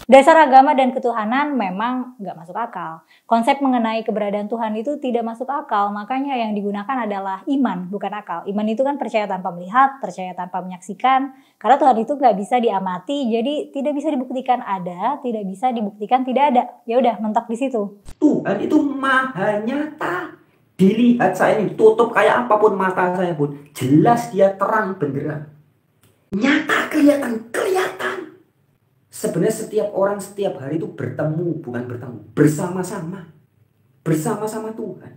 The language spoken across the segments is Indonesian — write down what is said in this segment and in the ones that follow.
Dasar agama dan ketuhanan memang nggak masuk akal. Konsep mengenai keberadaan Tuhan itu tidak masuk akal, makanya yang digunakan adalah iman, bukan akal. Iman itu kan percaya tanpa melihat, percaya tanpa menyaksikan, karena Tuhan itu nggak bisa diamati, jadi tidak bisa dibuktikan ada, tidak bisa dibuktikan tidak ada. Ya udah, mentok di situ. Tuhan itu maha nyata. Dilihat saya ini, tutup kayak apapun mata saya pun, jelas dia terang benderang. Nyata, kelihatan. Sebenarnya setiap orang setiap hari itu bersama-sama Tuhan.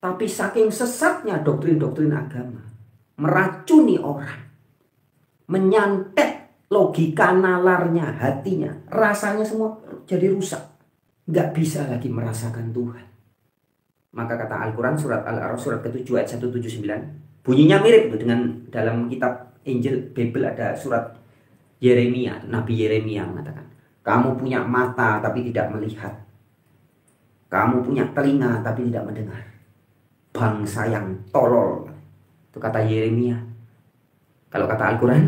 Tapi saking sesatnya doktrin-doktrin agama, meracuni orang, menyantet logika nalarnya, hatinya, rasanya semua jadi rusak. Gak bisa lagi merasakan Tuhan. Maka kata Al-Quran surat Al-A'raf surat ke-7 ayat 179, bunyinya mirip dengan dalam kitab Injil Bible ada surat Yeremia, Nabi Yeremia mengatakan, kamu punya mata tapi tidak melihat, kamu punya telinga tapi tidak mendengar, bangsa yang tolol. Itu kata Yeremia. Kalau kata Al-Quran,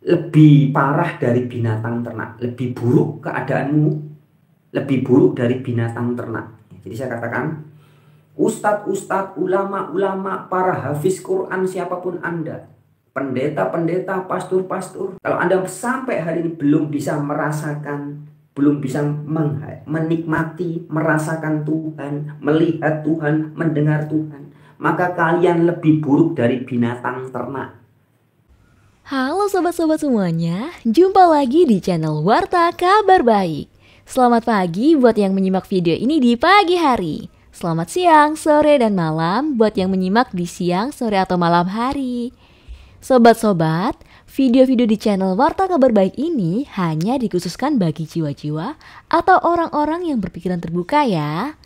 lebih parah dari binatang ternak, lebih buruk keadaanmu, lebih buruk dari binatang ternak. Jadi saya katakan, ustadz, ulama, para hafiz Quran, siapapun Anda, pendeta, pastor, kalau Anda sampai hari ini belum bisa merasakan, belum bisa menikmati, merasakan Tuhan, melihat Tuhan, mendengar Tuhan, maka kalian lebih buruk dari binatang ternak. Halo sobat-sobat semuanya, jumpa lagi di channel Warta Kabar Baik. Selamat pagi buat yang menyimak video ini di pagi hari. Selamat siang, sore, dan malam buat yang menyimak di siang, sore, atau malam hari. Sobat-sobat, video-video di channel Warta Kabar Baik ini hanya dikhususkan bagi jiwa-jiwa atau orang-orang yang berpikiran terbuka ya.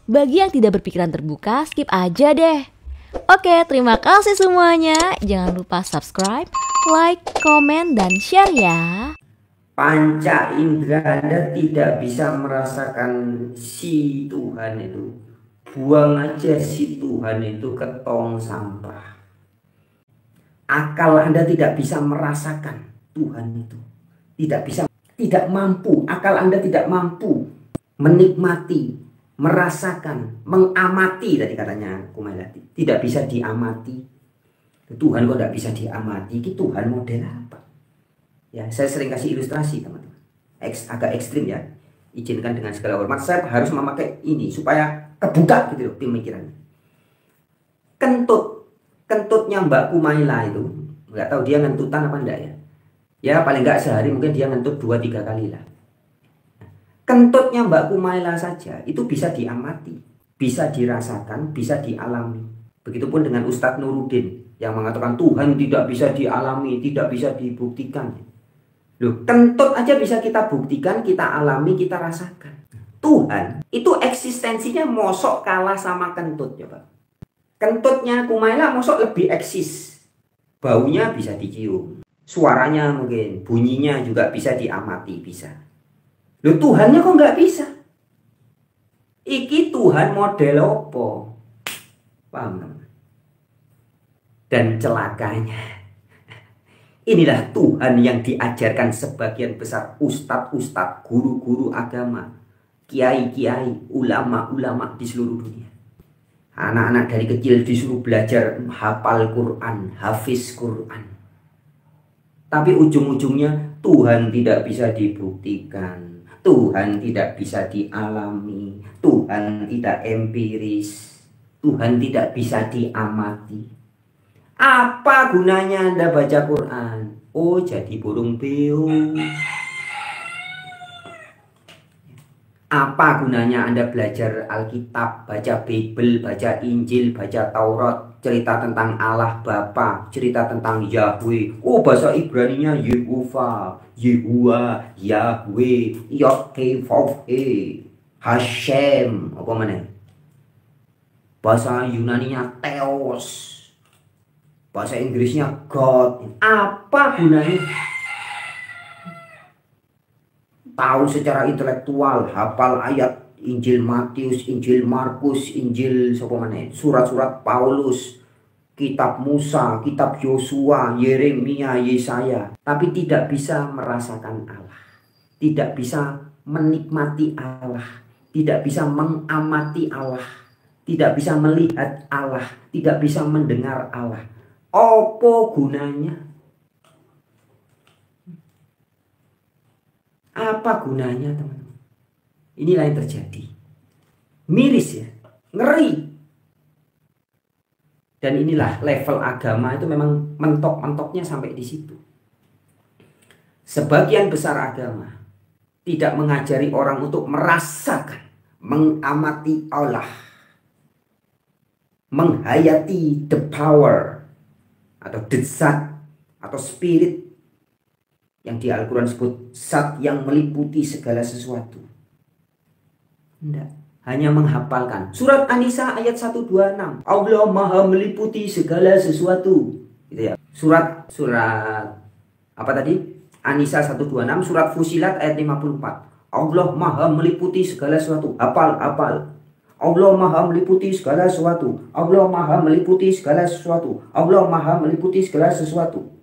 Bagi yang tidak berpikiran terbuka, skip aja deh. Oke, terima kasih semuanya. Jangan lupa subscribe, like, komen, dan share ya. Panca indera Anda tidak bisa merasakan si Tuhan itu. Buang aja si Tuhan itu ke tong sampah. Akal Anda tidak bisa merasakan Tuhan itu. Tidak mampu. Akal Anda tidak mampu menikmati, merasakan, mengamati, tadi katanya Kumailati. Tidak bisa diamati. Tuhan kok tidak bisa diamati? Tuhan model apa? Ya, saya sering kasih ilustrasi teman-teman. Agak ekstrim ya. Izinkan dengan segala hormat, saya harus memakai ini supaya kebuka gitu loh pemikirannya. Kentutnya Mbak Kumaila itu, nggak tahu dia ngentutan apa enggak ya. Ya paling nggak sehari mungkin dia ngentut 2-3 kali lah. Kentutnya Mbak Kumaila saja itu bisa diamati, bisa dirasakan, bisa dialami. Begitupun dengan Ustadz Nuruddin yang mengatakan Tuhan tidak bisa dialami, tidak bisa dibuktikan. Loh, kentut aja bisa kita buktikan, kita alami, kita rasakan. Tuhan itu eksistensinya mosok kalah sama kentut ya Pak. Kentutnya Kumaila mosok lebih eksis. Baunya bisa dicium, suaranya mungkin, bunyinya juga bisa diamati, bisa. Loh, Tuhannya kok nggak bisa? Iki Tuhan model apa? Paham teman? Dan celakanya, inilah Tuhan yang diajarkan sebagian besar ustadz-ustadz, guru-guru agama, kiai-kiai, ulama-ulama di seluruh dunia. Anak-anak dari kecil disuruh belajar hafal Quran, hafiz Quran. Tapi ujung-ujungnya Tuhan tidak bisa dibuktikan, Tuhan tidak bisa dialami, Tuhan tidak empiris, Tuhan tidak bisa diamati. Apa gunanya Anda baca Quran? Oh, jadi burung beo. Apa gunanya Anda belajar Alkitab, baca Bible, baca Injil, baca Taurat, cerita tentang Allah Bapa, cerita tentang Yahweh. Oh, bahasa Ibraninya Yehovah, Yehuwa, Yahweh, Yod-Heh-Vav-Heh, Hashem, apa mana? Bahasa Yunaninya Theos, bahasa Inggrisnya God. Apa gunanya? Tahu secara intelektual, hafal ayat Injil Matius, Injil Markus, Injil surat-surat Paulus, kitab Musa, kitab Yosua, Yeremia, Yesaya, tapi tidak bisa merasakan Allah, tidak bisa menikmati Allah, tidak bisa mengamati Allah, tidak bisa melihat Allah, tidak bisa mendengar Allah. Apa gunanya? Apa gunanya, teman-teman? Inilah yang terjadi. Miris ya, ngeri. Dan inilah level agama itu memang mentok-mentoknya sampai di situ. Sebagian besar agama tidak mengajari orang untuk merasakan, mengamati Allah, menghayati the power atau the zat atau spirit yang di Al-Quran disebut zat yang meliputi segala sesuatu. Tidak. Hanya menghafalkan. Surat An-Nisa ayat 126. Allah Maha meliputi segala sesuatu. Gitu ya. Surat apa tadi? An-Nisa 126, surat Fusilat ayat 54. Allah Maha meliputi segala sesuatu. Hafal. Allah Maha meliputi segala sesuatu. Allah Maha meliputi segala sesuatu. Allah Maha meliputi segala sesuatu.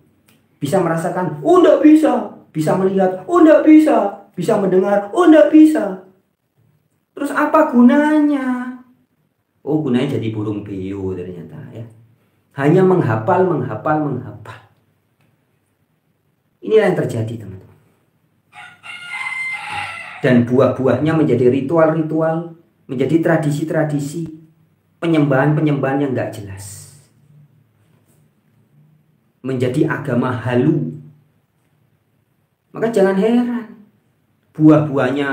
Bisa merasakan? Oh, enggak bisa. Bisa melihat? Oh, enggak bisa. Bisa mendengar? Oh, enggak bisa. Terus apa gunanya? Oh, gunanya jadi burung beo ternyata ya. Hanya menghafal. Inilah yang terjadi, teman-teman. Dan buah-buahnya menjadi ritual-ritual, menjadi tradisi-tradisi, penyembahan-penyembahan yang nggak jelas. Menjadi agama halu. Maka jangan heran buah-buahnya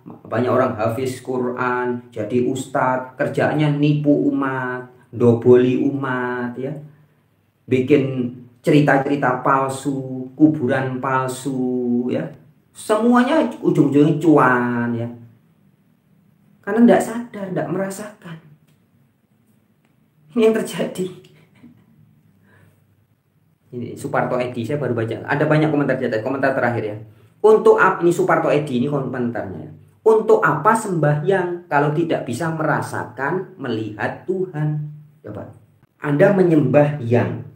banyak orang hafiz Quran, jadi ustadz, kerjaannya nipu umat, doboli umat ya. Bikin cerita-cerita palsu, kuburan palsu ya. Semuanya ujung-ujungnya cuan ya. Karena tidak sadar, tidak merasakan. Ini yang terjadi. Ini Suparto Edi, saya baru baca. Ada banyak komentar terakhir ya. Untuk apa ini Suparto Edi ini komentarnya. Untuk apa sembahyang kalau tidak bisa merasakan, melihat Tuhan? Coba. Anda menyembah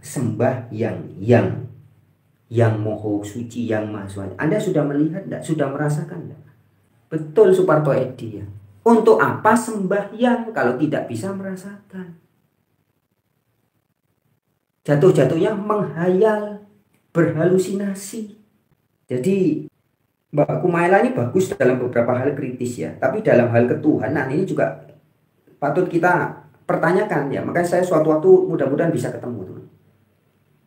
sembah yang moho suci, yang maha suci. Anda sudah melihat enggak? Sudah merasakan enggak? Betul Suparto Edi ya. Untuk apa sembahyang kalau tidak bisa merasakan? Jatuh-jatuhnya menghayal, berhalusinasi. Jadi Mbak Kumaila ini bagus dalam beberapa hal kritis ya, tapi dalam hal ketuhanan ini juga patut kita pertanyakan ya. Makanya saya suatu waktu mudah-mudahan bisa ketemu teman.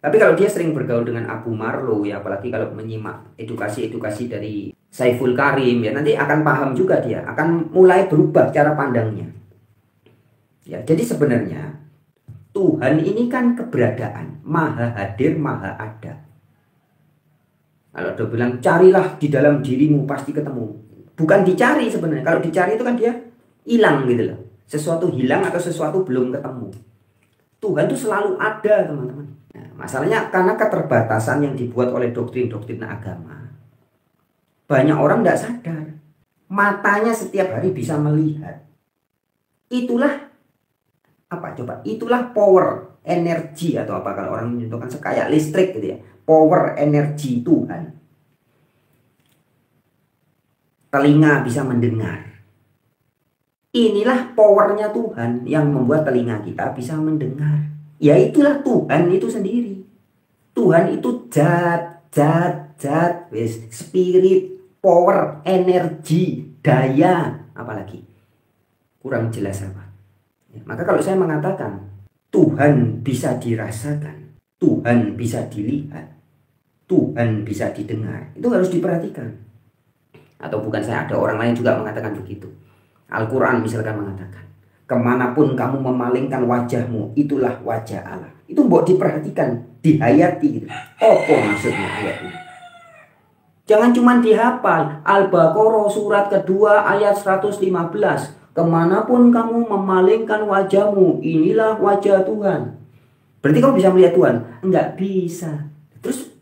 Tapi kalau dia sering bergaul dengan Abu Marlo ya, apalagi kalau menyimak edukasi-edukasi dari Saiful Karim ya, nanti akan paham juga dia, akan mulai berubah cara pandangnya. Ya, jadi sebenarnya Tuhan ini kan keberadaan, maha hadir, maha ada. Kalau dia bilang carilah di dalam dirimu pasti ketemu. Bukan dicari sebenarnya. Kalau dicari itu kan dia hilang gitu loh. Sesuatu hilang atau sesuatu belum ketemu. Tuhan itu selalu ada, teman-teman. Nah, masalahnya karena keterbatasan yang dibuat oleh doktrin-doktrin agama. Banyak orang tidak sadar. Matanya setiap hari bisa melihat. Itulah apa coba? Itulah power, energi atau apa kalau orang menyentuhkan kayak listrik gitu ya. Power energi Tuhan. Telinga bisa mendengar. Inilah powernya Tuhan yang membuat telinga kita bisa mendengar. Ya itulah Tuhan itu sendiri. Tuhan itu zat, spirit, power, energi, daya, apalagi kurang jelas apa. Ya, maka kalau saya mengatakan Tuhan bisa dirasakan, Tuhan bisa dilihat, Tuhan bisa didengar, itu harus diperhatikan. Atau bukan saya, ada orang lain juga mengatakan begitu. Al-Quran misalkan mengatakan, kemanapun kamu memalingkan wajahmu, itulah wajah Allah. Itu buat diperhatikan, dihayati gitu. Apa maksudnya ayat ini? Jangan cuma dihafal. Al-Baqarah surat kedua ayat 115. Kemanapun kamu memalingkan wajahmu, inilah wajah Tuhan. Berarti kamu bisa melihat Tuhan? Enggak bisa. Terus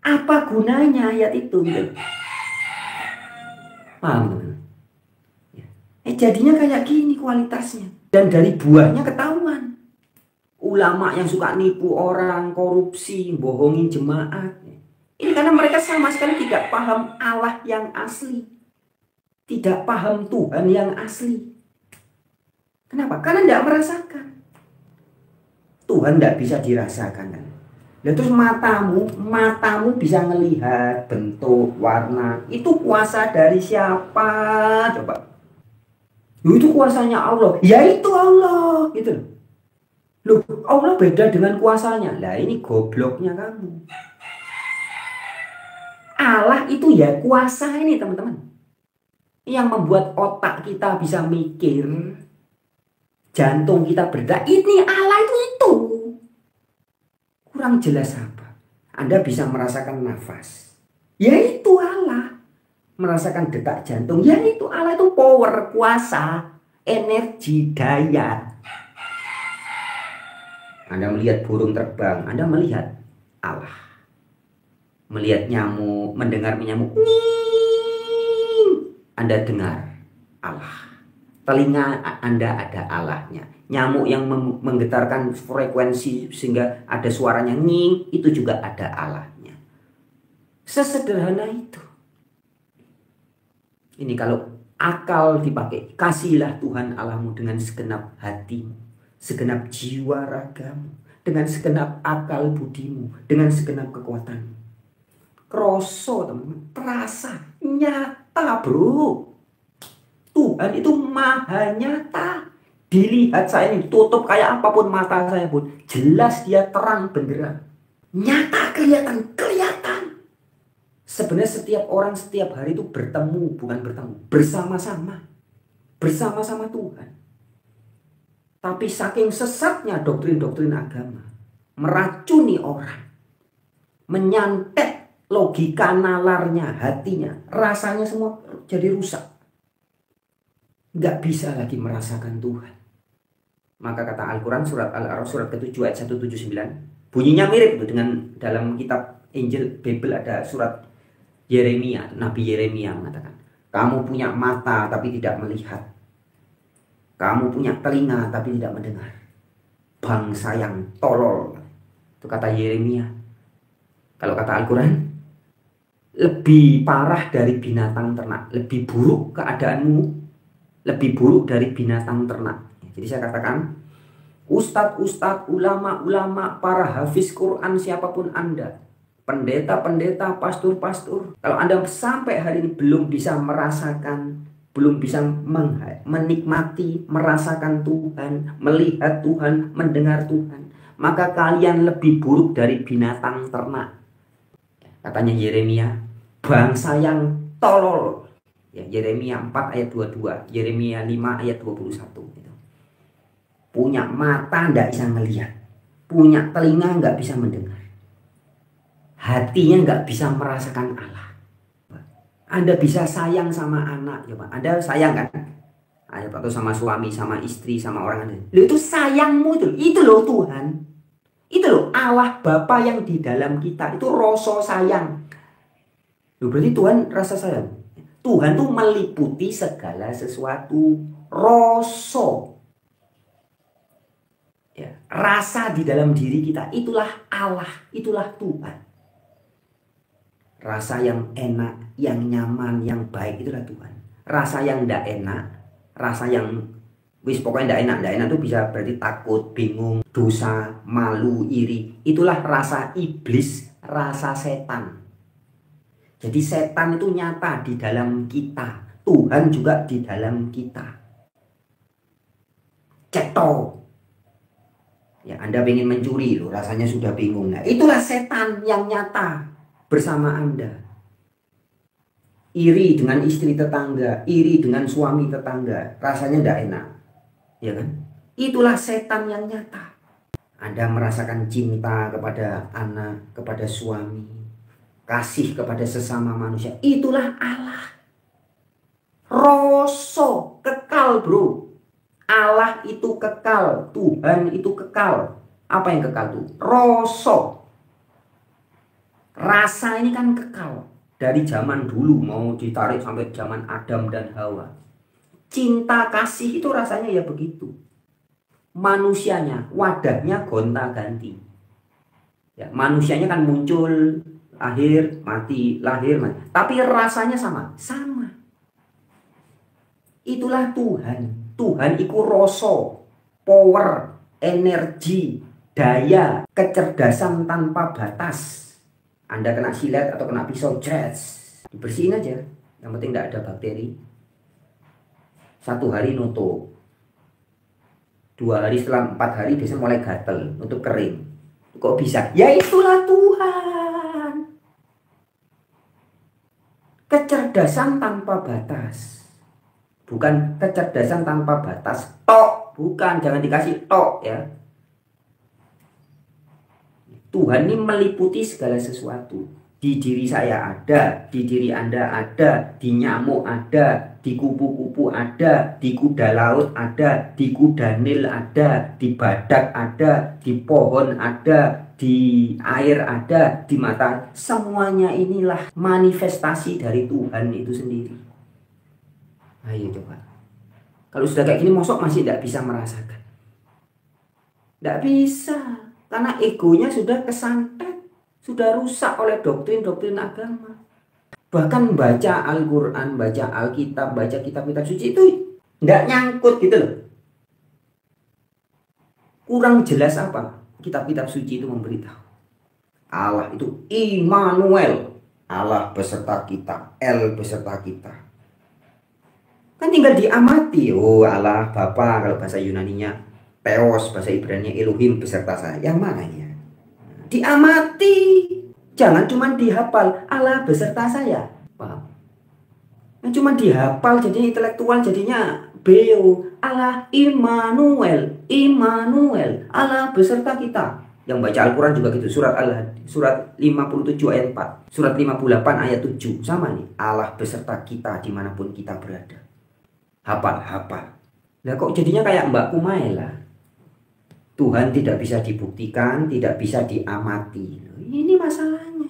apa gunanya ayat itu? Gitu. Paham? Jadinya kayak gini kualitasnya. Dan dari buahnya ketahuan. ulama yang suka nipu orang, korupsi, bohongin jemaat. Ini karena mereka sama sekali tidak paham Allah yang asli. Tidak paham Tuhan yang asli. Kenapa? Karena tidak merasakan. Tuhan tidak bisa dirasakan kan. Nah, terus matamu bisa melihat bentuk, warna. Itu kuasa dari siapa? Coba. Itu kuasanya Allah. Ya itu Allah, gitu loh. Loh, Allah beda dengan kuasanya. Lah ini gobloknya kamu. Allah itu ya kuasa ini teman-teman. Yang membuat otak kita bisa mikir. Jantung kita berdetak. Ini Allah itu. Kurang jelas apa? Anda bisa merasakan nafas. Ya itu Allah. Merasakan detak jantung. Ya itu Allah itu power, kuasa, energi, daya. Anda melihat burung terbang. Anda melihat Allah. Melihat nyamuk, mendengar nyamuk. Anda dengar Allah. Telinga Anda ada Allahnya. Nyamuk yang menggetarkan frekuensi sehingga ada suaranya nging, itu juga ada Allahnya. Sesederhana itu. Ini kalau akal dipakai, kasihlah Tuhan Allahmu dengan segenap hatimu, segenap jiwa ragamu, dengan segenap akal budimu, dengan segenap kekuatanmu. Kroso teman-teman, terasa, nyata bro. Tuhan itu maha nyata. Dilihat saya ini tutup kayak apapun mata saya pun, jelas dia terang benderang. Nyata kelihatan. Sebenarnya setiap orang setiap hari itu bertemu, bukan bertemu, bersama-sama. Bersama-sama Tuhan. Tapi saking sesatnya doktrin-doktrin agama, meracuni orang, menyantet logika nalarnya, hatinya, rasanya semua jadi rusak. Gak bisa lagi merasakan Tuhan. Maka kata Al-Quran surat Al-A'raf surat ke-7 ayat 179. Bunyinya mirip itu dengan dalam kitab Injil Bible ada surat Yeremia. Nabi Yeremia mengatakan, kamu punya mata tapi tidak melihat. Kamu punya telinga tapi tidak mendengar. Bangsa yang tolol. Itu kata Yeremia. Kalau kata Al-Quran, lebih parah dari binatang ternak. Lebih buruk keadaanmu, lebih buruk dari binatang ternak. Jadi saya katakan, ustadz-ustadz, ulama-ulama, para hafiz Quran, siapapun Anda, pendeta-pendeta, pastor-pastor, kalau Anda sampai hari ini belum bisa merasakan, belum bisa menikmati, merasakan Tuhan, melihat Tuhan, mendengar Tuhan, maka kalian lebih buruk dari binatang ternak. Katanya Yeremia, bangsa yang tolol. Ya, Yeremia 4 ayat 22, Yeremia 5 ayat 21. Punya mata nggak bisa melihat, punya telinga nggak bisa mendengar, hatinya nggak bisa merasakan Allah. Anda bisa sayang sama anak, coba. Anda sayang kan? Atau sama suami, sama istri, sama orang Anda. Itu sayangmu itu loh Tuhan. Itu loh Allah Bapa yang di dalam kita. Itu rasa sayang. Loh, berarti Tuhan rasa sayang. Tuhan tuh meliputi segala sesuatu. Rasa. Ya, rasa di dalam diri kita. Itulah Allah. Itulah Tuhan. Rasa yang enak, yang nyaman, yang baik. Itulah Tuhan. Rasa yang tidak enak. Rasa yang pokoknya tidak enak itu bisa berarti takut, bingung, dosa, malu, iri. Itulah rasa iblis, rasa setan. Jadi setan itu nyata di dalam kita. Tuhan juga di dalam kita. Ceto. Ya, Anda ingin mencuri loh, rasanya sudah bingung. Nah, itulah setan yang nyata bersama Anda. Iri dengan istri tetangga, iri dengan suami tetangga, rasanya tidak enak. Ya kan? Itulah setan yang nyata. Anda merasakan cinta kepada anak, kepada suami, kasih kepada sesama manusia. Itulah Allah. Roso, kekal bro. Allah itu kekal, Tuhan itu kekal. Apa yang kekal tuh? Roso. Rasa ini kan kekal. Dari zaman dulu mau ditarik sampai zaman Adam dan Hawa. Cinta kasih itu rasanya ya begitu. manusianya, wadahnya gonta-ganti. Ya, manusianya kan muncul, lahir, mati, lahir, mati. Tapi rasanya sama. Itulah Tuhan. Tuhan iku rasa, power, energi, daya, kecerdasan tanpa batas. Anda kena silet atau kena pisau, dibersihin aja. Yang penting tidak ada bakteri. 1 hari nutup. 2 hari, setelah 4 hari biasanya mulai gatel, nutup kering. Kok bisa? Ya itulah Tuhan. Kecerdasan tanpa batas. Bukan kecerdasan tanpa batas. Tok, bukan, jangan dikasih tok ya. Tuhan ini meliputi segala sesuatu. Di diri saya ada, di diri Anda ada, di nyamuk ada, di kupu-kupu ada, di kuda laut ada, di kuda nil ada, di badak ada, di pohon ada, di air ada, di mata. Semuanya inilah manifestasi dari Tuhan itu sendiri. Ayo coba. Kalau sudah kayak gini, mosok masih tidak bisa merasakan? Tidak bisa. Karena egonya sudah kesantet, sudah rusak oleh doktrin-doktrin agama. Bahkan baca Al-Quran, baca Alkitab, baca kitab-kitab suci itu tidak nyangkut gitu loh. Kurang jelas apa? Kitab-kitab suci itu memberitahu Allah itu Immanuel, Allah beserta kita, El beserta kita. Kan tinggal diamati. Oh, Allah Bapa kalau bahasa Yunaninya, Theos bahasa Ibrani Elohim beserta saya. Yang mana ya? Diamati. Jangan cuma dihafal Allah beserta saya. Paham? Yang cuma dihafal jadinya intelektual, jadinya beo. Allah Immanuel, Immanuel, Allah beserta kita. Yang baca Al-Quran juga gitu. Surat 57 ayat 4, surat 58 ayat 7 sama nih. Allah beserta kita dimanapun kita berada. Hafal. Nah kok jadinya kayak Mbak Kumaila. Tuhan tidak bisa dibuktikan, tidak bisa diamati. Ini masalahnya.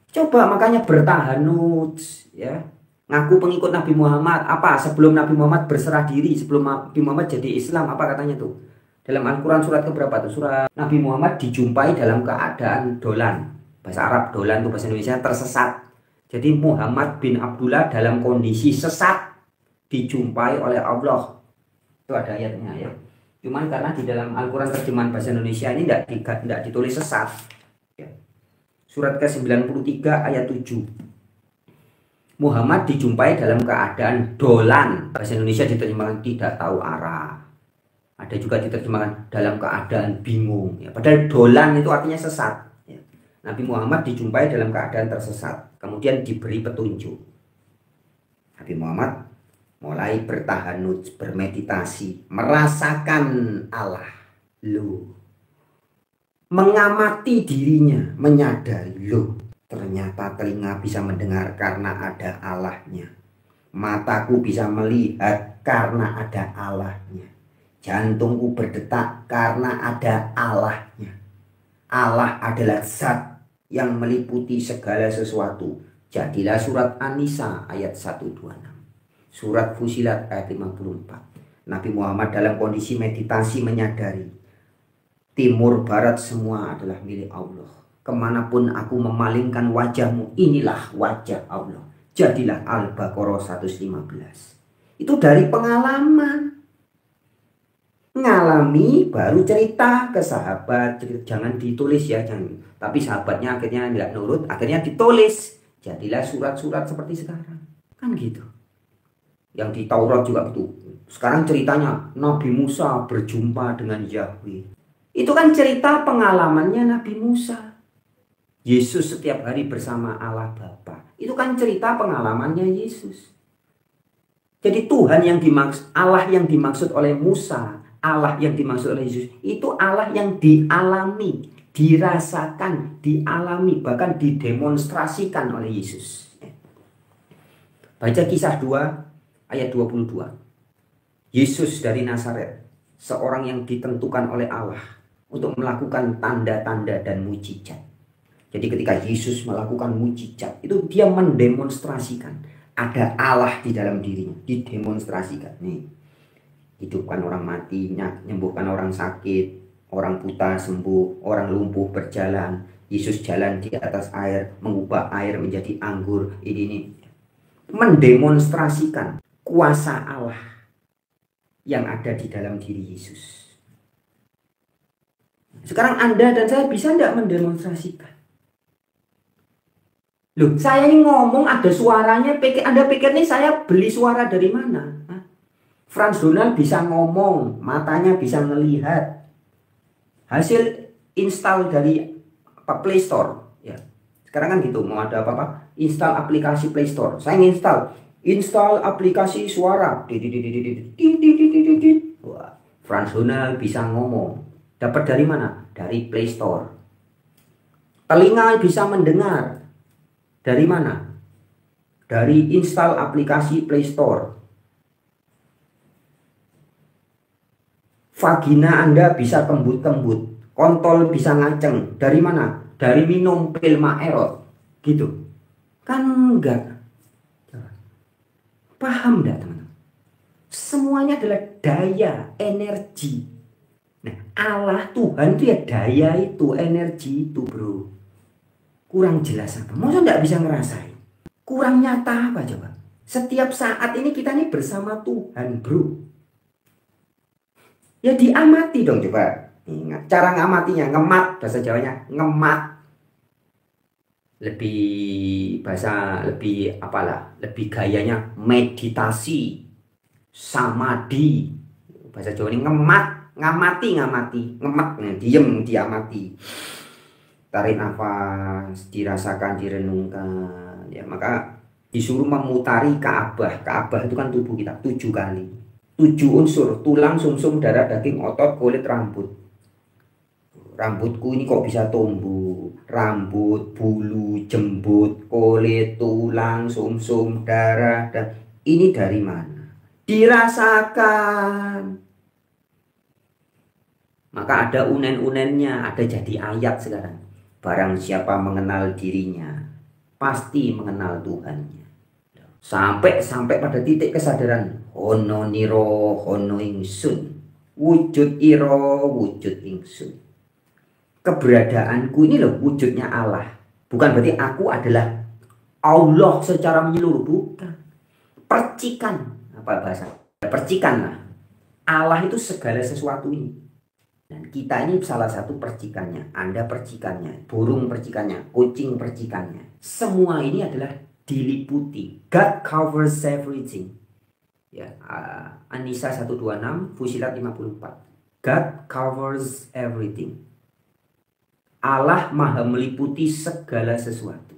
Coba makanya bertahanut ya. Ngaku pengikut Nabi Muhammad. Apa sebelum Nabi Muhammad berserah diri, sebelum Nabi Muhammad jadi Islam, apa katanya tuh? Dalam Al-Quran surat keberapa tuh? Surat Nabi Muhammad dijumpai dalam keadaan dolan. Bahasa Arab dolan tuh, bahasa Indonesia tersesat. Jadi Muhammad bin Abdullah dalam kondisi sesat dijumpai oleh Allah. Itu ada ayatnya ya. Cuman karena di dalam Al-Quran terjemahan bahasa Indonesia ini tidak ditulis sesat ya. Surat ke-93 ayat 7, Muhammad dijumpai dalam keadaan dolan. Bahasa Indonesia diterjemahkan tidak tahu arah. Ada juga diterjemahkan dalam keadaan bingung ya. Padahal dolan itu artinya sesat ya. Nabi Muhammad dijumpai dalam keadaan tersesat, kemudian diberi petunjuk. Nabi Muhammad mulai bertahanut, bermeditasi, merasakan Allah. Mengamati dirinya, menyadari, ternyata telinga bisa mendengar karena ada Allahnya. Mataku bisa melihat karena ada Allahnya. Jantungku berdetak karena ada Allahnya. Allah adalah zat yang meliputi segala sesuatu. Jadilah surat An-Nisa ayat 126. Surat Fusilat ayat 54. Nabi Muhammad dalam kondisi meditasi menyadari timur barat semua adalah milik Allah. Kemanapun aku memalingkan wajahmu, inilah wajah Allah. Jadilah Al-Baqarah 115. Itu dari pengalaman. Ngalami baru cerita ke sahabat. Jangan ditulis ya, jangan. Tapi sahabatnya akhirnya nggak nurut, akhirnya ditulis. Jadilah surat-surat seperti sekarang. Kan gitu. Yang di Taurat juga gitu. Sekarang ceritanya Nabi Musa berjumpa dengan Yahweh. Itu kan cerita pengalamannya Nabi Musa. Yesus setiap hari bersama Allah Bapa. Itu kan cerita pengalamannya Yesus. Jadi Tuhan yang dimaksud, Allah yang dimaksud oleh Musa, Allah yang dimaksud oleh Yesus, itu Allah yang dialami, dirasakan, dialami, bahkan didemonstrasikan oleh Yesus. Baca Kisah 2 ayat 22. Yesus dari Nazaret, seorang yang ditentukan oleh Allah untuk melakukan tanda-tanda dan mujizat. Jadi ketika Yesus melakukan mujizat, itu dia mendemonstrasikan ada Allah di dalam dirinya, didemonstrasikan. Nih, hidupkan orang mati, menyembuhkan orang sakit, orang buta sembuh, orang lumpuh berjalan. Yesus jalan di atas air, mengubah air menjadi anggur. Ini mendemonstrasikan kuasa Allah yang ada di dalam diri Yesus. Sekarang Anda dan saya bisa tidak mendemonstrasikan? Loh, saya ini ngomong ada suaranya, Anda pikir nih saya beli suara dari mana? Frans Donald bisa ngomong, matanya bisa melihat. Hasil install dari Play Store. Ya. Sekarang kan gitu, mau ada apa-apa, install aplikasi Play Store. Saya install aplikasi suara. Wah, Frans Donald bisa ngomong. Dapat dari mana? Dari Play Store. Telinga bisa mendengar. Dari mana? Dari install aplikasi Play Store. Vagina Anda bisa kembut-kembut. Kontol bisa ngaceng. Dari mana? Dari minum pil Maerot. Gitu. Kan enggak. Paham enggak teman-teman? Semuanya adalah daya, energi. Nah, Allah Tuhan itu ya daya itu, energi itu bro. Kurang jelas apa? Masa enggak bisa ngerasain? Kurang nyata apa coba? Setiap saat ini kita ini bersama Tuhan bro. Ya diamati dong coba. Ingat, cara ngamatinya, ngemat, bahasa Jawanya ngemat. Lebih gayanya meditasi, samadhi. Bahasa Jawa ini ngemat, ngemat, diem, diamati. Tarik nafas, dirasakan, direnungkan. Ya, maka disuruh memutari Ka'bah. Ka'bah itu kan tubuh kita 7 kali. 7 unsur, tulang, sumsum, darah, daging, otot, kulit, rambut. Rambutku ini kok bisa tumbuh? Rambut, bulu, jembut, kulit, tulang, sumsum, darah, dan ini dari mana? Dirasakan. Maka ada unen-unennya, ada jadi ayat sekarang. Barang siapa mengenal dirinya, pasti mengenal Tuhannya. Sampai pada titik kesadaran, hono niro, hono ingsun, wujud iro, wujud ingsun. Keberadaanku ini loh wujudnya Allah. Bukan berarti aku adalah Allah secara menyeluruh, bukan. Percikan, apa bahasa? Percikan lah. Allah itu segala sesuatu ini. Dan kita ini salah satu percikannya. Anda percikannya, burung percikannya, kucing percikannya. Semua ini adalah diliputi. God covers everything. Ya, An-Nisa 126, Fusilat 54. God covers everything. Allah maha meliputi segala sesuatu.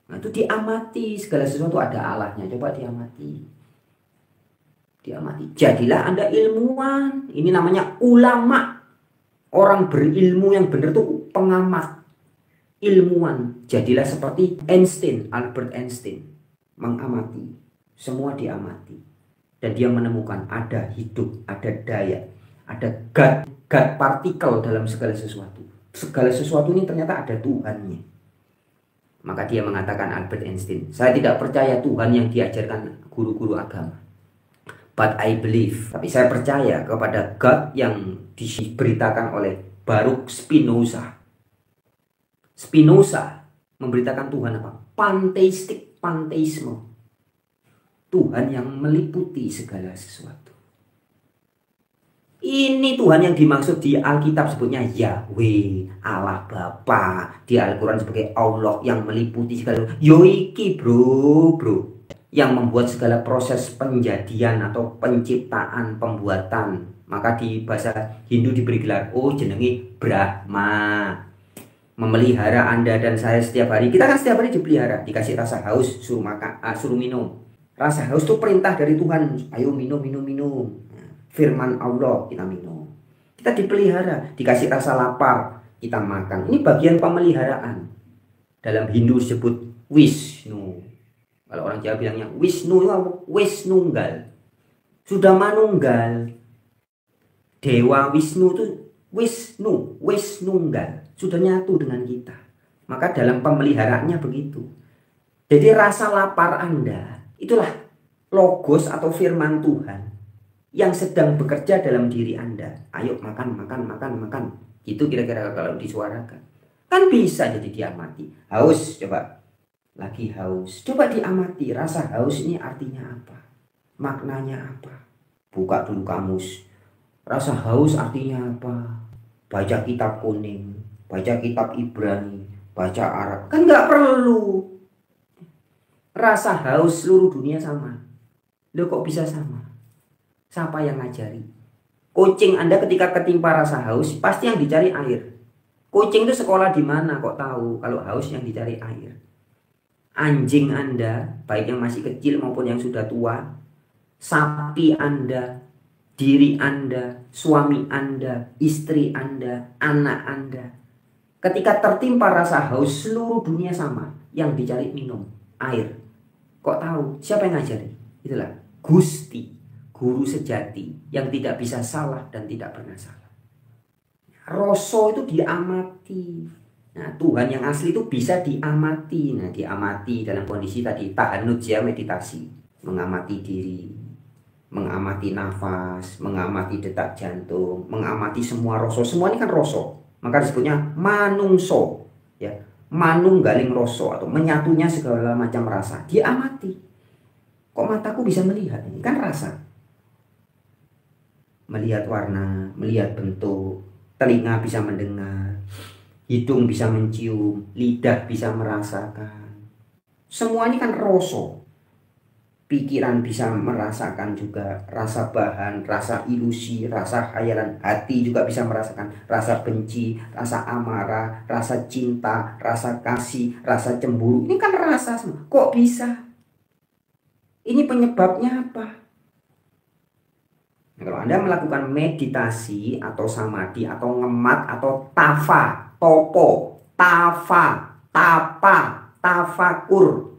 Nah, itu diamati, segala sesuatu ada Allahnya. Coba diamati. Diamati. Jadilah Anda ilmuwan. Ini namanya ulama. Orang berilmu yang benar tuh pengamat. Ilmuwan. Jadilah seperti Einstein, Albert Einstein. Mengamati. Semua diamati. Dan dia menemukan ada hidup, ada daya, ada God partikel dalam segala sesuatu. Segala sesuatu ini ternyata ada Tuhannya. Maka dia mengatakan, Albert Einstein, saya tidak percaya Tuhan yang diajarkan guru-guru agama. But I believe. Tapi saya percaya kepada God yang diberitakan oleh Baruch Spinoza. Spinoza memberitakan Tuhan apa? Panteistik, panteisme. Tuhan yang meliputi segala sesuatu. Ini Tuhan yang dimaksud di Alkitab sebutnya Yahweh, Allah Bapa. Di Al-Quran sebagai Allah yang meliputi segala. Yoiki bro. Yang membuat segala proses penjadian atau penciptaan, pembuatan. Maka di bahasa Hindu diberi gelar, jenengi Brahma. Memelihara Anda dan saya setiap hari. Kita kan setiap hari dipelihara. Dikasih rasa haus, suruh makan, suruh minum. Rasa haus itu perintah dari Tuhan. Ayo minum. Firman Allah kita minum. Kita dipelihara, dikasih rasa lapar, kita makan. Ini bagian pemeliharaan. Dalam Hindu disebut Wisnu. Kalau orang Jawa bilangnya Wisnu, Wisnunggal. Sudah manunggal. Dewa Wisnu itu Wisnunggal. Sudah nyatu dengan kita. Maka dalam pemeliharaannya begitu. Jadi rasa lapar Anda, itulah logos atau firman Tuhan. yang sedang bekerja dalam diri Anda. Ayo makan, makan, makan, makan. Gitu kira-kira kalau disuarakan. Kan bisa jadi diamati. Haus, coba. Lagi haus. Coba diamati, rasa haus ini artinya apa? Maknanya apa? Buka dulu kamus. Rasa haus artinya apa? Baca kitab kuning, baca kitab Ibrani, baca Arab. Kan nggak perlu. Rasa haus seluruh dunia sama. Loh kok bisa sama? Siapa yang ngajari? Kucing Anda ketika ketimpa rasa haus, pasti yang dicari air. Kucing itu sekolah di mana kok tahu kalau haus yang dicari air? Anjing Anda, baik yang masih kecil maupun yang sudah tua, sapi Anda, diri Anda, suami Anda, istri Anda, anak Anda. Ketika tertimpa rasa haus, seluruh dunia sama. Yang dicari minum, air. Kok tahu? Siapa yang ngajari? Itulah Gusti, guru sejati yang tidak bisa salah dan tidak pernah salah. Rasa itu diamati. Nah, Tuhan yang asli itu bisa diamati. Nah, diamati dalam kondisi tadi tahanut ya, meditasi, mengamati diri, mengamati nafas, mengamati detak jantung, mengamati semua rasa. Semua ini kan rasa. Maka disebutnya manungso, ya. Manunggaling rasa atau menyatunya segala macam rasa. Diamati. Kok mataku bisa melihat? Ini kan rasa. Melihat warna, melihat bentuk, telinga bisa mendengar, hidung bisa mencium, lidah bisa merasakan. Semua ini kan rasa. Pikiran bisa merasakan juga rasa bahan, rasa ilusi, rasa khayalan. Hati juga bisa merasakan rasa benci, rasa amarah, rasa cinta, rasa kasih, rasa cemburu. Ini kan rasa semua. Kok bisa? Ini penyebabnya apa? Nah, kalau Anda melakukan meditasi atau samadhi atau ngemat atau tafa, topo, tafa, tapa, tafakur,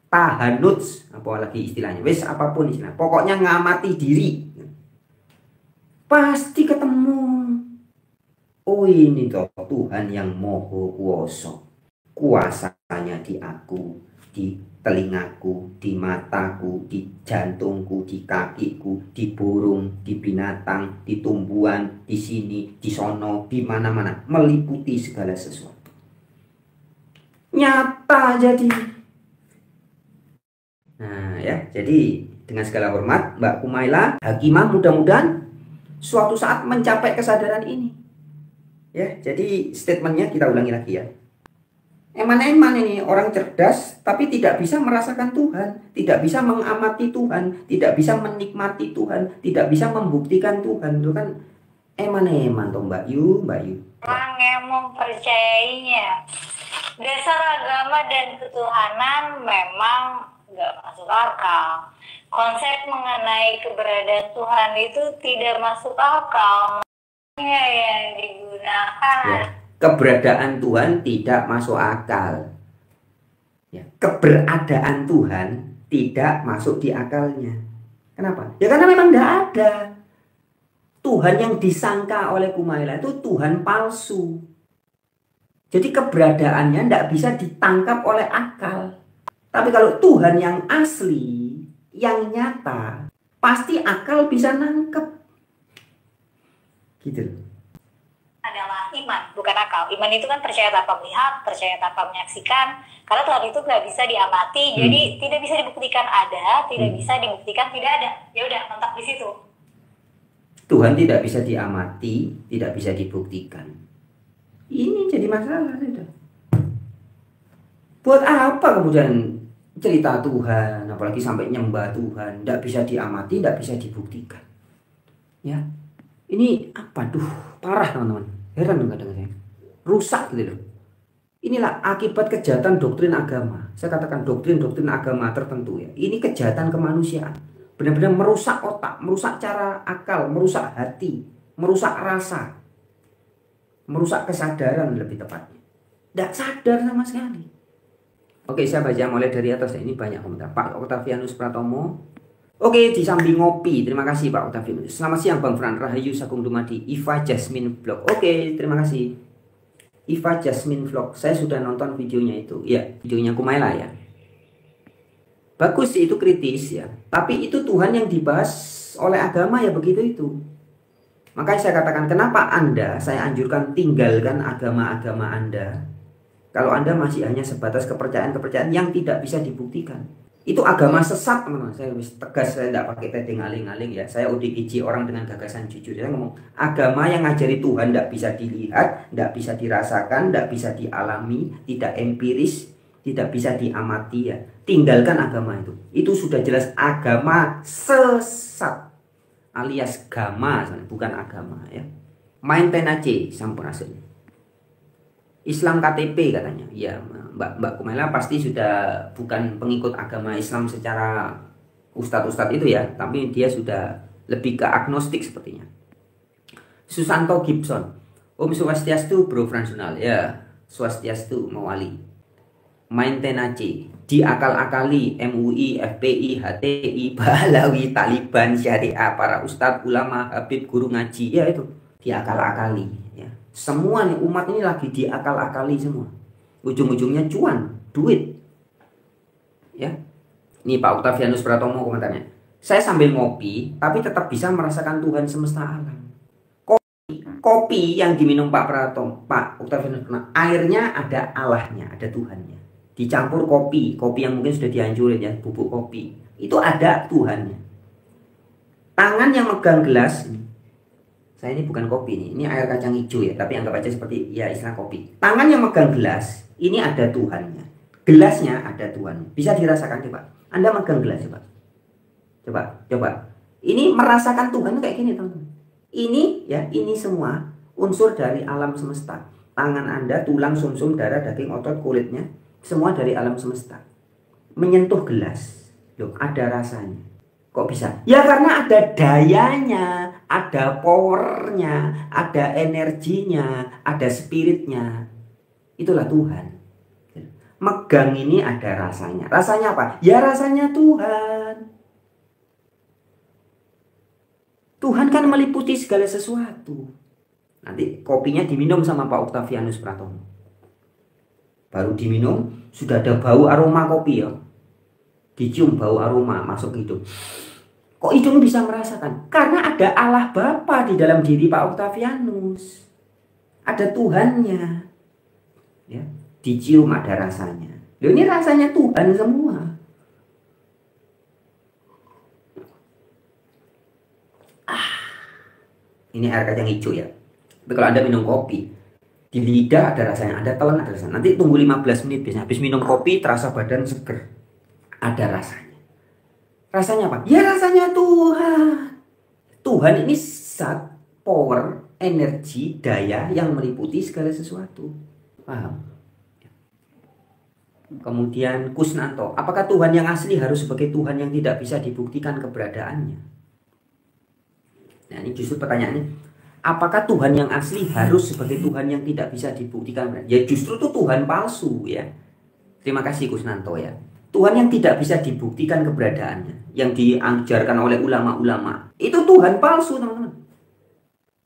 tahanuts, apalagi istilahnya, wes apapun istilah, pokoknya ngamati diri, pasti ketemu. Oh ini toh Tuhan yang moho kuoso, kuasanya di aku, di telingaku, di mataku, di jantungku, di kakiku, di burung, di binatang, di tumbuhan, di sini, di sono, di mana-mana, meliputi segala sesuatu. Nyata jadi. Nah ya, jadi dengan segala hormat Mbak Kumaila Hakimah, mudah-mudahan suatu saat mencapai kesadaran ini. Ya, jadi statementnya kita ulangi lagi ya. Eman-eman ini orang cerdas tapi tidak bisa merasakan Tuhan, tidak bisa mengamati Tuhan, tidak bisa menikmati Tuhan, tidak bisa membuktikan Tuhan. Itu kan eman-eman toh Mbak Yu. Orang yang mempercayainya. Dasar agama dan ketuhanan memang nggak masuk akal. Konsep mengenai keberadaan Tuhan itu tidak masuk akal. Yang digunakan Ya, keberadaan Tuhan tidak masuk akal. Ya, keberadaan Tuhan tidak masuk di akalnya. Kenapa? Ya karena memang tidak ada. Tuhan yang disangka oleh Kumaila itu Tuhan palsu. Jadi keberadaannya tidak bisa ditangkap oleh akal. Tapi kalau Tuhan yang asli, yang nyata, pasti akal bisa nangkep. Gitu. adalah iman, bukan akal. Iman itu kan percaya tanpa melihat, percaya tanpa menyaksikan. Karena Tuhan itu nggak bisa diamati, jadi tidak bisa dibuktikan ada, tidak bisa dibuktikan tidak ada. Ya udah, mentok di situ. Tuhan tidak bisa diamati, tidak bisa dibuktikan. Ini jadi masalah sudah. Buat apa kemudian cerita Tuhan, apalagi sampai nyembah Tuhan, tidak bisa diamati, tidak bisa dibuktikan. Ya, ini apa? Duh, parah teman-teman. Heran dong kadang saya. Rusak gitu loh. Inilah akibat kejahatan doktrin agama. Saya katakan doktrin agama tertentu ya. Ini kejahatan kemanusiaan. Benar-benar merusak otak, merusak cara akal, merusak hati, merusak rasa, merusak kesadaran lebih tepatnya. Tidak sadar sama sekali. Oke, saya baca mulai dari atas ya. Ini banyak komentar. Pak Octavianus Pratomo. Oke, di samping ngopi. Terima kasih Pak Octavianus. Selamat siang Bang Fran. Rahayu Sagung Dumadi. Iva Jasmine Vlog. Oke, terima kasih. Iva Jasmine Vlog. Saya sudah nonton videonya itu. Ya, videonya Kumaila ya. Bagus sih, itu kritis ya. Tapi itu Tuhan yang dibahas oleh agama ya begitu itu. Makanya saya katakan kenapa saya anjurkan tinggalkan agama-agama Anda. Kalau Anda masih hanya sebatas kepercayaan-kepercayaan yang tidak bisa dibuktikan. Itu agama sesat, teman-teman. Saya lebih tegas, saya tidak pakai tedeng aling-aling ya. Saya UDGJ orang dengan gagasan jujur. Saya ngomong, agama yang ngajari Tuhan tidak bisa dilihat, tidak bisa dirasakan, tidak bisa dialami, tidak empiris, tidak bisa diamati ya. Tinggalkan agama itu. Itu sudah jelas agama sesat. Alias gama, bukan agama ya. Main tenace sampurasun. Islam KTP katanya. Ya, Mbak Kumela pasti sudah bukan pengikut agama Islam secara ustadz-ustadz itu ya, tapi dia sudah lebih ke agnostik sepertinya. Susanto Gibson. Om Swastiastu Bro Fransunal. Ya, Swastiastu Mawali. Main tenace. Diakal-akali MUI, FPI, HTI, Balawi, Taliban, Syariah, para ustadz, ulama, habib, guru ngaji. Ya itu, diakal-akali ya. Semua nih umat ini lagi diakal-akali semua. Ujung-ujungnya cuan, duit. Ya. Ini Pak Octavianus Pratomo komentarnya. Saya sambil ngopi, tapi tetap bisa merasakan Tuhan semesta alam. Kopi yang diminum Pak Octavianus, airnya ada Allahnya, ada Tuhannya. Dicampur kopi yang mungkin sudah dihancurin ya, bubuk kopi. Itu ada Tuhannya. Tangan yang megang gelas, saya ini bukan kopi nih, ini air kacang hijau ya, tapi anggap aja seperti ya istilah kopi. Tangan yang megang gelas, ini ada Tuhannya. Gelasnya ada Tuhan. Bisa dirasakan coba. Anda megang gelas coba. Coba. Ini merasakan Tuhan kayak gini teman-teman. Ini ya, ini semua unsur dari alam semesta. Tangan Anda, tulang, sumsum, darah, daging, otot, kulitnya, semua dari alam semesta. Menyentuh gelas, loh ada rasanya. Kok bisa? Ya karena ada dayanya, ada powernya, ada energinya, ada spiritnya. Itulah Tuhan. Megang ini ada rasanya. Rasanya apa? Ya rasanya Tuhan. Tuhan kan meliputi segala sesuatu. Nanti kopinya diminum sama Pak Octavianus Pratomo. Baru diminum, sudah ada bau aroma kopi ya. Dicium bau aroma masuk hidung. Kok hidung bisa merasakan? Karena ada Allah Bapa di dalam diri Pak Octavianus. Ada Tuhannya. Ya, dicium ada rasanya. Loh, ini rasanya Tuhan semua. Ini air kacang hijau ya. Tapi kalau Anda minum kopi, di lidah ada rasanya, ada telan ada rasanya. Nanti tunggu 15 menit biasanya. Habis minum kopi terasa badan seger. Ada rasanya. Rasanya apa? Ya rasanya Tuhan. Tuhan ini zat, power, energi, daya yang meliputi segala sesuatu. Paham? Kemudian Kusnanto, apakah Tuhan yang asli harus sebagai Tuhan yang tidak bisa dibuktikan keberadaannya? Nah ini justru pertanyaannya. Apakah Tuhan yang asli harus sebagai Tuhan yang tidak bisa dibuktikan? Ya justru itu Tuhan palsu ya. Terima kasih Kusnanto ya. Tuhan yang tidak bisa dibuktikan keberadaannya, yang diajarkan oleh ulama-ulama, itu Tuhan palsu teman-teman.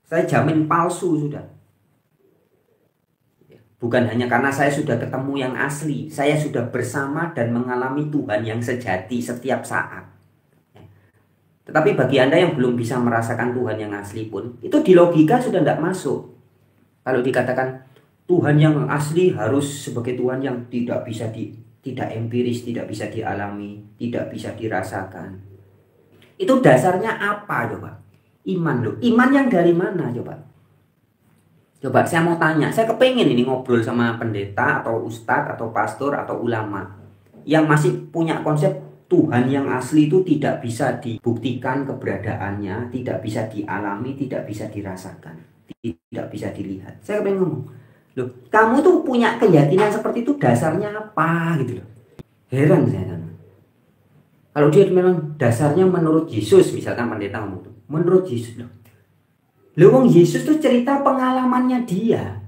Saya jamin palsu sudah. Bukan hanya karena saya sudah ketemu yang asli, saya sudah bersama dan mengalami Tuhan yang sejati setiap saat. Tetapi bagi Anda yang belum bisa merasakan Tuhan yang asli pun, itu di logika sudah tidak masuk. Kalau dikatakan Tuhan yang asli harus sebagai Tuhan yang tidak empiris, tidak bisa dialami, tidak bisa dirasakan. Itu dasarnya apa coba? Iman loh. Iman yang dari mana coba? Coba saya mau tanya, saya kepengen ini ngobrol sama pendeta atau ustadz atau pastor atau ulama yang masih punya konsep Tuhan yang asli itu tidak bisa dibuktikan keberadaannya, tidak bisa dialami, tidak bisa dirasakan, tidak bisa dilihat. Saya pengen ngomong, loh, kamu tuh punya keyakinan seperti itu dasarnya apa gitu loh. Heran saya. Kalau dia memang dasarnya menurut Yesus, misalkan pendeta ngomong tuh, menurut Yesus loh. Loh, Yesus tuh cerita pengalamannya dia.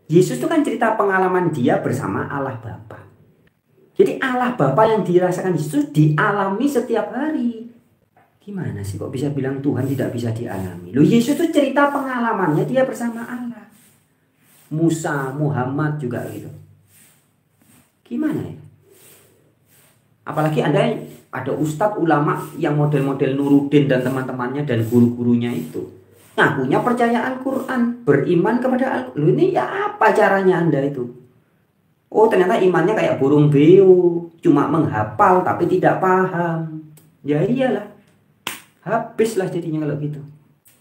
Yesus tuh kan cerita pengalaman dia bersama Allah Bapa. Jadi Allah Bapa yang dirasakan Yesus dialami setiap hari. Gimana sih kok bisa bilang Tuhan tidak bisa dialami? Loh, Yesus itu cerita pengalamannya dia bersama Allah. Musa, Muhammad juga gitu. Gimana ya? Apalagi ada ustadz ulama yang model-model Nuruddin dan teman-temannya dan guru-gurunya itu ngakunya percaya Al-Quran, beriman kepada Al-Quran. Ini ya apa caranya Anda itu? Oh ternyata imannya kayak burung beo, cuma menghafal tapi tidak paham. Ya iyalah, habislah jadinya kalau gitu.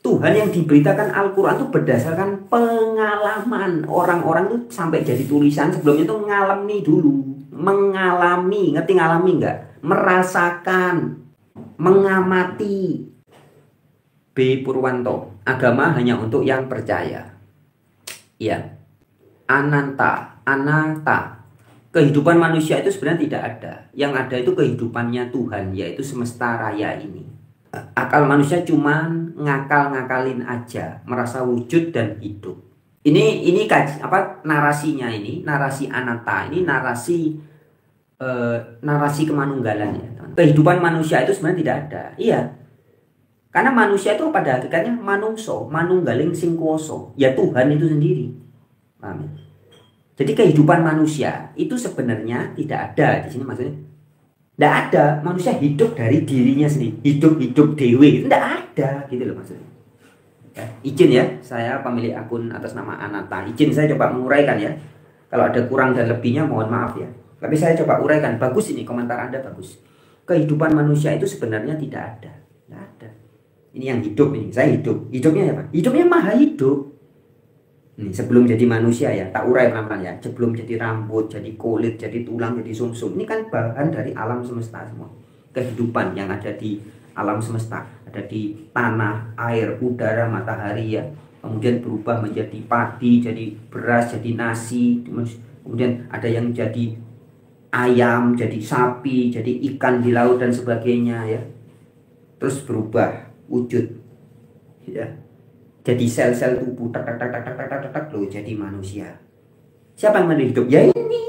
Tuhan yang diberitakan Al-Quran itu berdasarkan pengalaman. Orang-orang itu sampai jadi tulisan sebelumnya itu ngalami dulu. Mengalami, ngerti ngalami enggak? Merasakan, mengamati. B. Purwanto, agama hanya untuk yang percaya. Ya. Ananta. Kehidupan manusia itu sebenarnya tidak ada. Yang ada itu kehidupannya Tuhan, yaitu semesta raya ini. Akal manusia cuman ngakal-ngakalin aja, merasa wujud dan hidup. Ini narasinya ini, narasi ananta, ini narasi kemanunggalan ya. Kehidupan manusia itu sebenarnya tidak ada. Iya. Karena manusia itu pada hakikatnya manungso, manunggaling sing kuwasa, ya Tuhan itu sendiri. Paham? Jadi kehidupan manusia itu sebenarnya tidak ada di sini maksudnya. Tidak ada, manusia hidup dari dirinya sendiri, hidup dewe, tidak ada gitu loh maksudnya. Ya, izin ya, saya pemilik akun atas nama Anata. Izin saya coba menguraikan ya. Kalau ada kurang dan lebihnya mohon maaf ya. Tapi saya coba uraikan, bagus ini komentar Anda bagus. Kehidupan manusia itu sebenarnya tidak ada. Tidak ada. Ini yang hidup ini, saya hidup. Hidupnya apa? Hidupnya maha hidup. Nih, sebelum jadi manusia ya, tak urai pelan-pelan ya. Sebelum jadi rambut, jadi kulit, jadi tulang, jadi sumsum. Ini kan bahan dari alam semesta semua. Kehidupan yang ada di alam semesta. Ada di tanah, air, udara, matahari ya. Kemudian berubah menjadi padi, jadi beras, jadi nasi. Kemudian ada yang jadi ayam, jadi sapi, jadi ikan di laut dan sebagainya ya. Terus berubah wujud ya, jadi sel-sel tubuh tak loh jadi manusia. Siapa yang menjadi hidup? Ya ini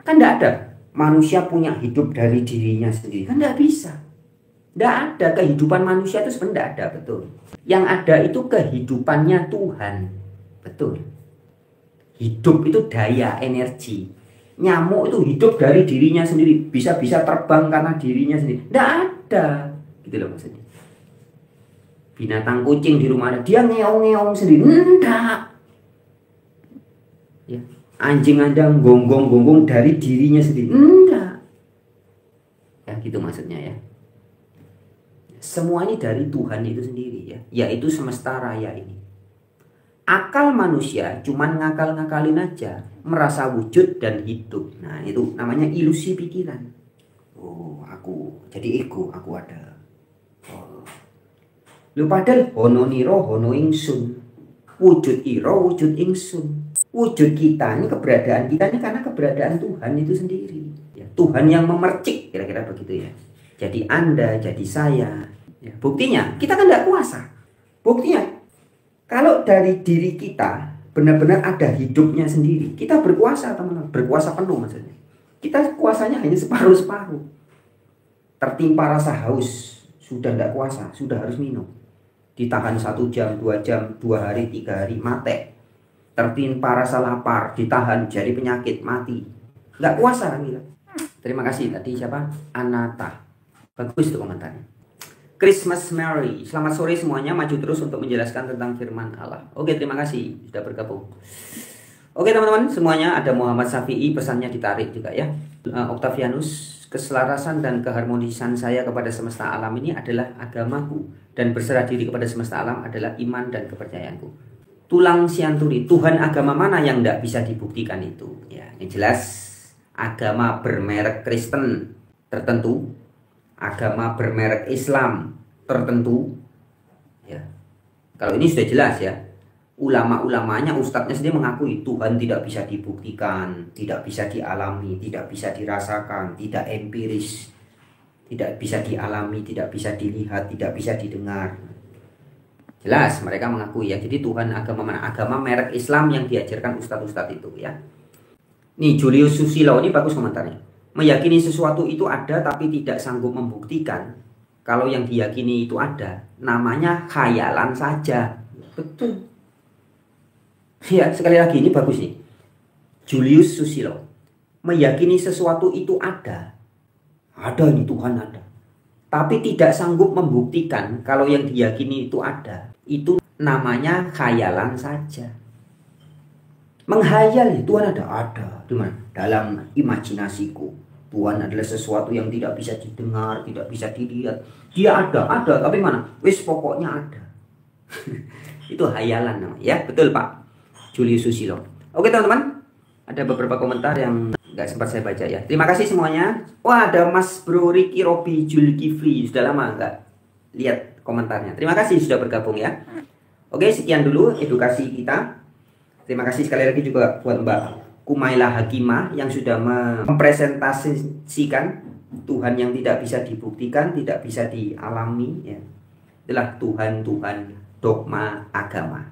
kan tidak ada manusia punya hidup dari dirinya sendiri, kan tidak bisa. Tidak ada kehidupan manusia itu sebenarnya tidak ada, betul. Yang ada itu kehidupannya Tuhan, betul. Hidup itu daya energi. Nyamuk itu hidup dari dirinya sendiri, bisa-bisa terbang karena dirinya sendiri. Tidak ada, gitu loh maksudnya. Binatang kucing di rumah ada, dia ngeong-ngeong sendiri. Enggak. Ya. Anjing ada gonggong-gonggong dari dirinya sendiri. Enggak. Ya gitu maksudnya ya. Semua ini dari Tuhan itu sendiri ya, yaitu semesta raya ini. Akal manusia cuman ngakal-ngakalin aja, merasa wujud dan hidup. Nah itu namanya ilusi pikiran. Oh aku jadi ego, aku ada. Oh. Lu padahal hono niro hono ingsun, wujud iro wujud ingsun. Wujud kita ini, keberadaan kita ini karena keberadaan Tuhan itu sendiri ya, Tuhan yang memercik, kira-kira begitu ya. Jadi Anda, jadi saya ya. Buktinya kita kan tidak kuasa. Buktinya kalau dari diri kita benar-benar ada hidupnya sendiri, kita berkuasa teman-teman, berkuasa penuh maksudnya. Kita kuasanya hanya separuh-separuh. Tertimpa rasa haus, sudah tidak kuasa, sudah harus minum. Ditahan 1 jam, 2 jam, 2 hari, 3 hari, mati. Tertimpa rasa lapar, ditahan jadi penyakit, mati. Nggak kuasa kan kita. Terima kasih tadi siapa? Anata. Bagus itu komentarnya. Christmas Mary, selamat sore semuanya, maju terus untuk menjelaskan tentang firman Allah. Oke, terima kasih sudah bergabung. Oke teman-teman semuanya, ada Muhammad Syafi'i, pesannya ditarik juga ya. Octavianus, keselarasan dan keharmonisan saya kepada semesta alam ini adalah agamaku, dan berserah diri kepada semesta alam adalah iman dan kepercayaanku. Tulang Sianturi, Tuhan agama mana yang tidak bisa dibuktikan itu? Ya, yang jelas agama bermerek Kristen tertentu, agama bermerek Islam tertentu ya. Kalau ini sudah jelas ya, ulama-ulamanya, ustadznya sendiri mengakui Tuhan tidak bisa dibuktikan, tidak bisa dialami, tidak bisa dirasakan, tidak empiris, tidak bisa dialami, tidak bisa dilihat, tidak bisa didengar. Jelas mereka mengakui ya. Jadi Tuhan agama mana? Agama merek Islam yang diajarkan ustadz-ustadz itu ya. Nih Julius Susilo, ini bagus komentarnya. Meyakini sesuatu itu ada tapi tidak sanggup membuktikan. Kalau yang diyakini itu ada, namanya khayalan saja. Betul. Ya, sekali lagi ini bagus nih. Julius Susilo. meyakini sesuatu itu ada ini Tuhan ada, tapi tidak sanggup membuktikan kalau yang diyakini itu ada, itu namanya khayalan saja. Menghayal Tuhan ada di mana? Dalam imajinasiku. Tuhan adalah sesuatu yang tidak bisa didengar, tidak bisa dilihat. Dia ada, tapi mana? Wis pokoknya ada. Itu hayalan namanya, ya, betul Pak Julius Susilo. Oke teman-teman, ada beberapa komentar yang nggak sempat saya baca ya. Terima kasih semuanya. Wah, ada Mas Bro Ricky Robi Julkifli, sudah lama nggak lihat komentarnya. Terima kasih sudah bergabung ya. Oke, sekian dulu edukasi kita. Terima kasih sekali lagi juga buat Mbak Kumaila Hakimah yang sudah mempresentasikan Tuhan yang tidak bisa dibuktikan, tidak bisa dialami ya. Itulah Tuhan dogma agama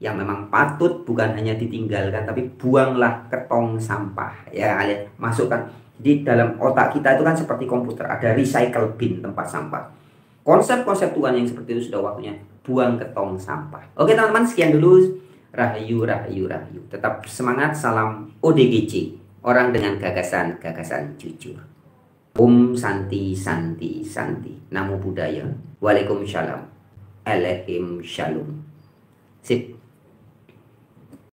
yang memang patut bukan hanya ditinggalkan, tapi buanglah ke tong sampah ya, masukkan di dalam otak kita. Itu kan seperti komputer, ada recycle bin, tempat sampah. Konsep-konsep Tuhan yang seperti itu sudah waktunya buang ke tong sampah. Oke teman-teman, sekian dulu. Rahayu. Tetap semangat, salam ODGJ, orang dengan gagasan jujur. Om Santi. Namo Buddhaya. Waalaikumsalam. Alaikum Shalom. Sip.